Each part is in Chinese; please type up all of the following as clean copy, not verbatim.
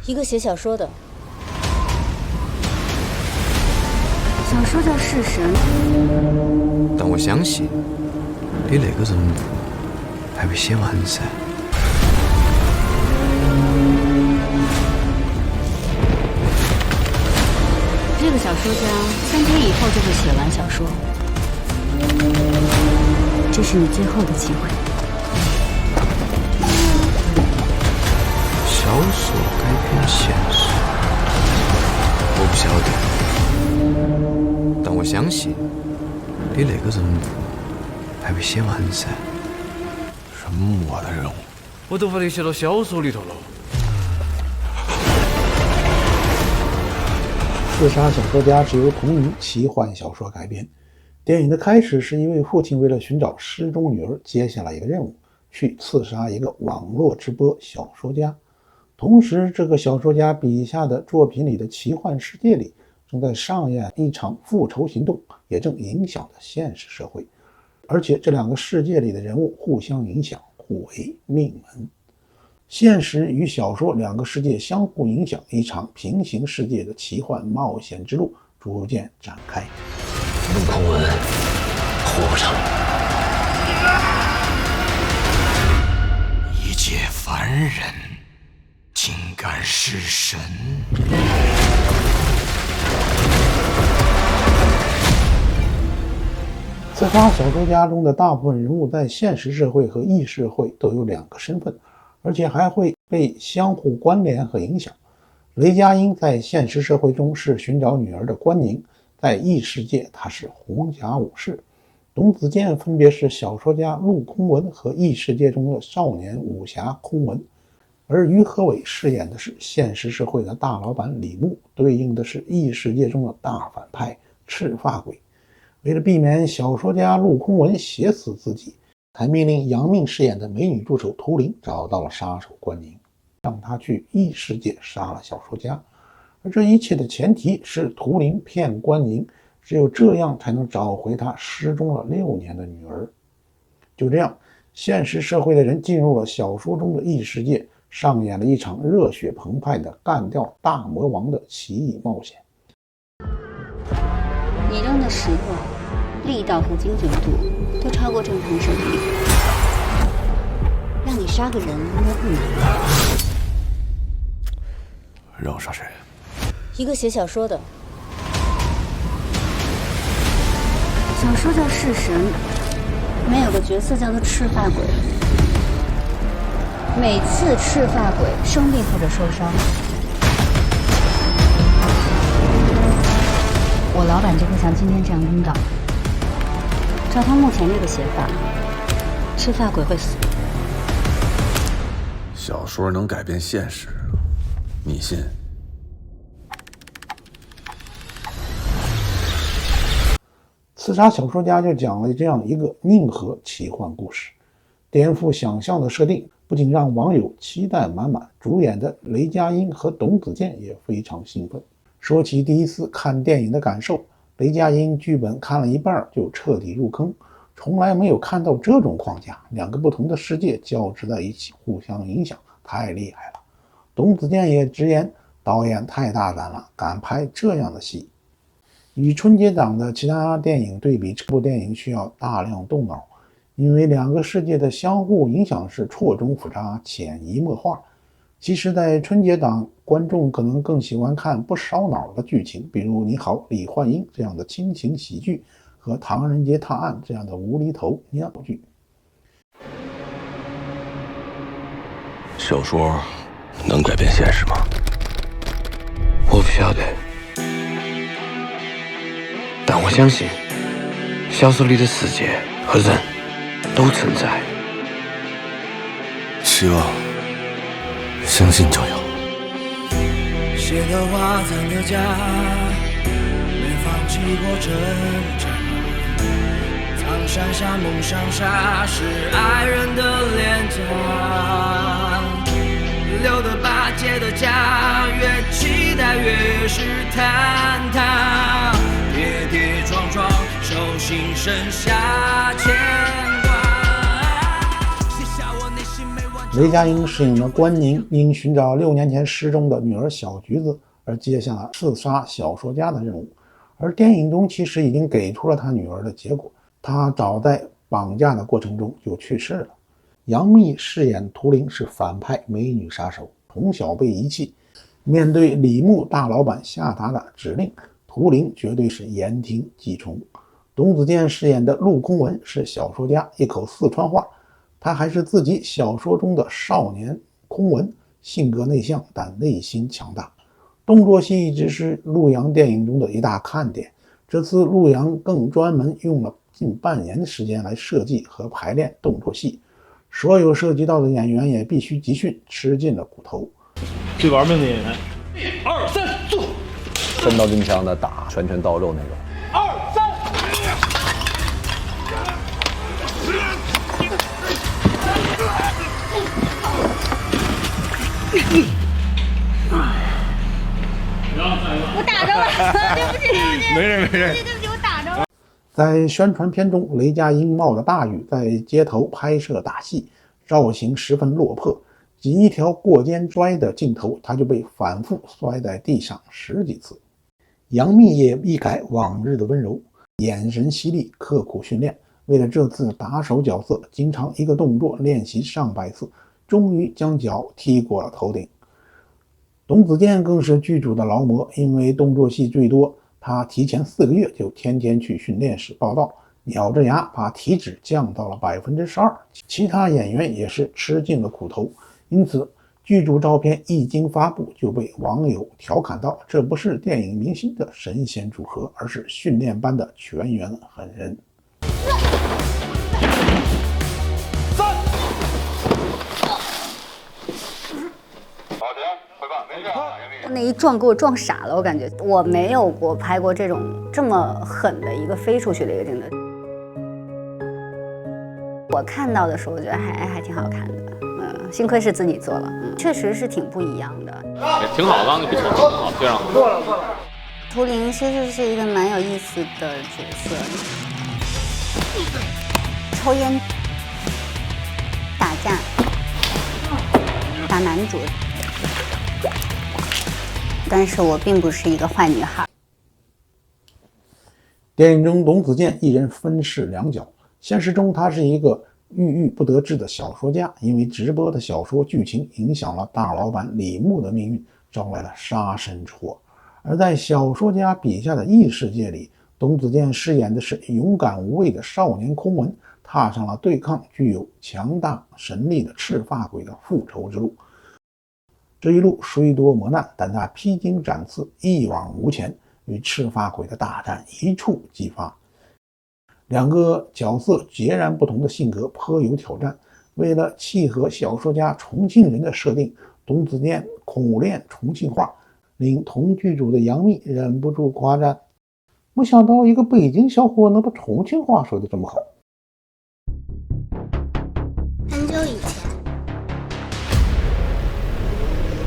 一个写小说的。小说叫《弑神》，但我相信你那个人物还没写完噻。这个小说家3天以后就会写完小说，这是你最后的机会。小说改编现实，我不晓得，但我相信你那个人物还没写完噻。什么我的人物？我都把你写到小说里头了。自杀小说家是由同名奇幻小说改编。电影的开始是一位父亲为了寻找失踪女儿，接下了一个任务，去刺杀一个网络直播小说家。同时，这个小说家笔下的作品里的奇幻世界里，正在上演一场复仇行动，也正影响着现实社会。而且这两个世界里的人物互相影响，互为命门。现实与小说两个世界相互影响，一场平行世界的奇幻冒险之路逐渐展开。陆空文活不成，一介凡人竟敢弑神。刺杀小说家中的大部分人物在现实社会和异世会都有2个身份，而且还会被相互关联和影响。雷佳音在现实社会中是寻找女儿的关宁，在异世界他是红甲武士。董子健分别是小说家陆空文和异世界中的少年武侠空文，而于和伟饰演的是现实社会的大老板李牧，对应的是异世界中的大反派赤发鬼。为了避免小说家陆空文写死自己，才命令杨幂饰演的美女助手图灵找到了杀手关宁，让他去异世界杀了小说家。而这一切的前提是图灵骗关宁，只有这样才能找回他失踪了6年的女儿。就这样，现实社会的人进入了小说中的异世界，上演了一场热血澎湃的干掉大魔王的奇异冒险。你扔的石头力道和精准度都超过正常水平，让你杀个人应该不难。让我杀谁？一个写小说的。小说叫《弑神》，里面有个角色叫做赤发鬼。每次赤发鬼生病或者受伤，我老板就会像今天这样晕倒。照他目前这个写法，赤发鬼会死。小说能改变现实，你信？刺杀小说家就讲了这样一个硬核奇幻故事，颠覆想象的设定不仅让网友期待满满，主演的雷佳音和董子健也非常兴奋。说起第一次看电影的感受，雷佳音剧本看了一半就彻底入坑，从来没有看到这种框架，2个不同的世界交织在一起，互相影响，太厉害了。董子健也直言，导演太大胆了，敢拍这样的戏。与春节档的其他电影对比，这部电影需要大量动脑，因为2个世界的相互影响是错综复杂、潜移默化。其实在春节档，观众可能更喜欢看不烧脑的剧情，比如《你好，李焕英》这样的亲情喜剧和《唐人街探案》这样的无厘头尿剧。小说能改变现实吗？我不晓得，但我相信小说里的世界和人都存在。希望，相信就有。写的话藏的家，没放弃过挣扎。苍山下梦想沙，是爱人的脸颊。留的巴结的家，越期待越是坍塌。跌跌撞撞，手心剩下牵挂。雷佳音饰演了关宁，因寻找6年前失踪的女儿小橘子而接下了刺杀小说家的任务，而电影中其实已经给出了他女儿的结果，他早在绑架的过程中就去世了。杨幂饰演涂玲是反派美女杀手，从小被遗弃，面对李牧大老板下达的指令，涂玲绝对是言听计从。董子健饰演的陆空文是小说家，一口四川话，他还是自己小说中的少年空文，性格内向但内心强大。动作戏一直是陆阳电影中的一大看点，这次陆阳更专门用了近半年的时间来设计和排练动作戏，所有涉及到的演员也必须集训，吃尽了苦头。最玩命的演员1、2、3，坐！真刀真枪的打，拳拳到肉那个。我打着了，对不起，没事。对不起，我打着了。在宣传片中，雷佳音冒着大雨在街头拍摄打戏，造型十分落魄，仅一条过肩摔的镜头，他就被反复摔在地上10几次。杨幂也一改往日的温柔，眼神犀利，刻苦训练，为了这次打手角色，经常一个动作练习上百次，终于将脚踢过了头顶。董子健更是剧组的劳模，因为动作戏最多，他提前4个月就天天去训练室报道，咬着牙把体脂降到了12%，其他演员也是吃尽了苦头。因此剧组照片一经发布，就被网友调侃到，这不是电影明星的神仙组合，而是训练班的全员狠人。那一撞给我撞傻了，我感觉我没有过拍过这么狠的一个飞出去的一个镜头。我看到的时候，我觉得还挺好看的，幸亏是自己做了，确实是挺不一样的，也挺好，刚刚不错，挺好，非常好。过了。涂玲其实是一个蛮有意思的角色，抽烟、打架、打男主。但是我并不是一个坏女孩。电影中董子健一人分饰两角，现实中他是一个郁郁不得志的小说家，因为直播的小说剧情影响了大老板李牧的命运，招来了杀身之祸。而在小说家笔下的异世界里，董子健饰演的是勇敢无畏的少年空文，踏上了对抗具有强大神力的赤发鬼的复仇之路。这一路虽多磨难，但他披荆斩刺，一往无前，与赤发鬼的大战一触即发。两个角色截然不同的性格颇有挑战，为了契合小说家重庆人的设定，董子健苦练重庆话，令同剧组的杨幂忍不住夸赞：没想到一个北京小伙能把重庆话说得这么好。很久以前，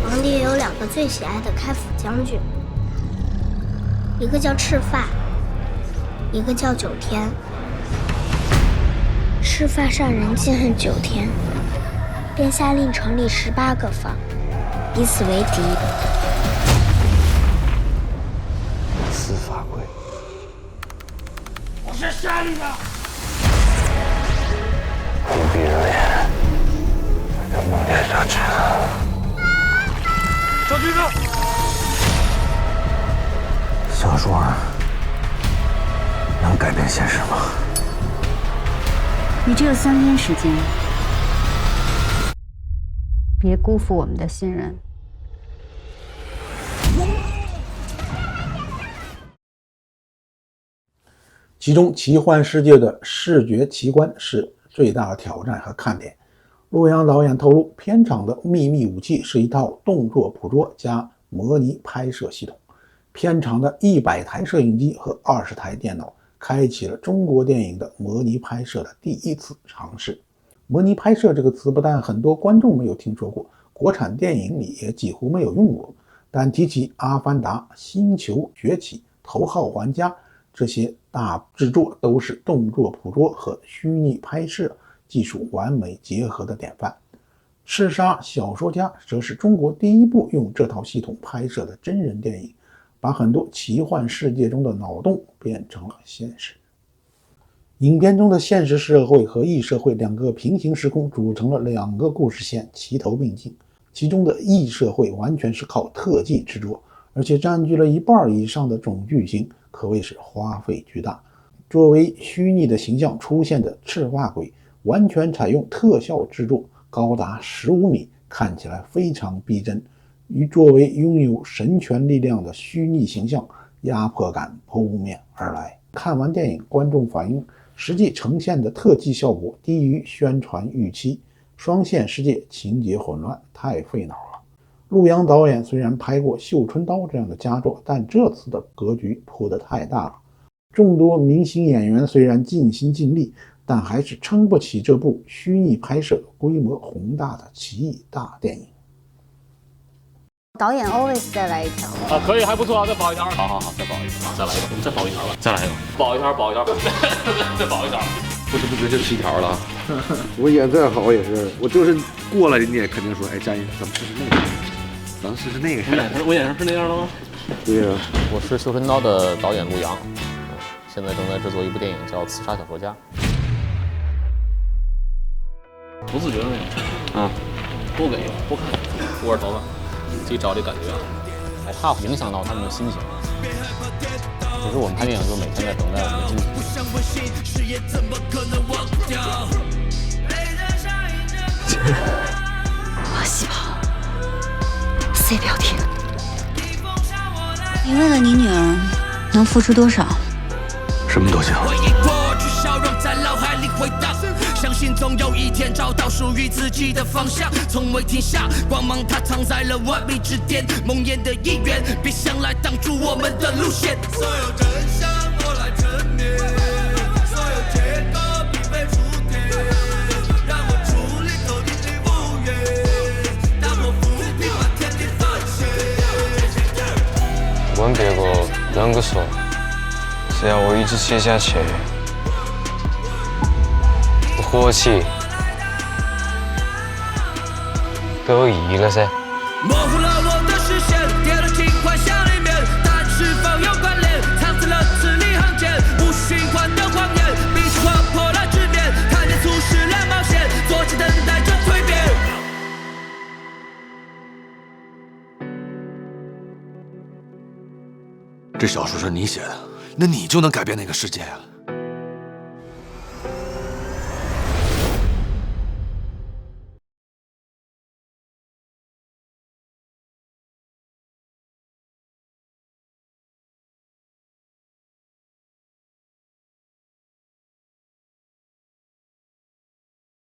皇帝有2个最喜爱的开府将军，一个叫赤发，一个叫九天。赤发上人记恨九天，便下令成立18个坊，以此为敌。司法鬼，我是山里的。硬币人脸，让梦魇杀去了。小橘子，小说能改变现实吗？你只有3天时间，别辜负我们的信任。其中奇幻世界的视觉奇观是最大的挑战和看点。陆阳导演透露，片场的秘密武器是一套动作捕捉加模拟拍摄系统。片场的100台摄影机和20台电脑开启了中国电影的模拟拍摄的第一次尝试。模拟拍摄这个词不但很多观众没有听说过，国产电影里也几乎没有用过，但提起《阿凡达》、《星球崛起》、《头号玩家》这些大制作，都是动作捕捉和虚拟拍摄技术完美结合的典范。赤沙小说家则是中国第一部用这套系统拍摄的真人电影，把很多奇幻世界中的脑洞变成了现实。影片中的现实社会和异社会两个平行时空组成了两个故事线，齐头并进。其中的异社会完全是靠特技制作，而且占据了1半以上的总剧情，可谓是花费巨大。作为虚拟的形象出现的赤发鬼，完全采用特效制作，高达15米，看起来非常逼真，与作为拥有神权力量的虚拟形象压迫感扑面而来。看完电影，观众反映实际呈现的特技效果低于宣传预期，双线世界情节混乱，太费脑了。陆阳导演虽然拍过《绣春刀》这样的佳作，但这次的格局铺得太大了。众多明星演员虽然尽心尽力，但还是撑不起这部虚拟拍摄、规模宏大的奇异大电影。导演 always 再来一条啊，可以，还不错啊，再保一条。好，再保一条，再来一个，我们再保一条吧，再来一个，保一条，再保一条。不知不觉就7条了。我演再好也是，我就是过了你也肯定说，哎，佳音，咱们试试那个，咱们试试那个。我眼神是那样的吗？对呀，我是《绣春刀》的导演陆阳，现在正在制作一部电影叫《刺杀小说家》。不自觉的那种，多给多看，握着头发，自己找这感觉，害怕影响到他们的心情。其实我们拍电影就每天在等待我们的惊喜。我喜跑，C 标题。你为了你女儿能付出多少？什么都行。相信总有一天找到属于自己的方向，从未停下，光芒它藏在了万米之巅，梦魇的一员，别想来挡住我们的路线。所有真相我来证明，所有结果并非注定，让我伫立头顶的乌云，打破浮萍把天地翻新。不管别个啷个说，只要我一直写下去，活起都有意义了噻。模糊了我的视线，跌入进幻想里面，但是否有关联？藏在了字里行间，无循环的谎言，彼此划破了纸面，看见促使了冒险，坐着等待着蜕变。这小说是你写的，那你就能改变那个世界啊！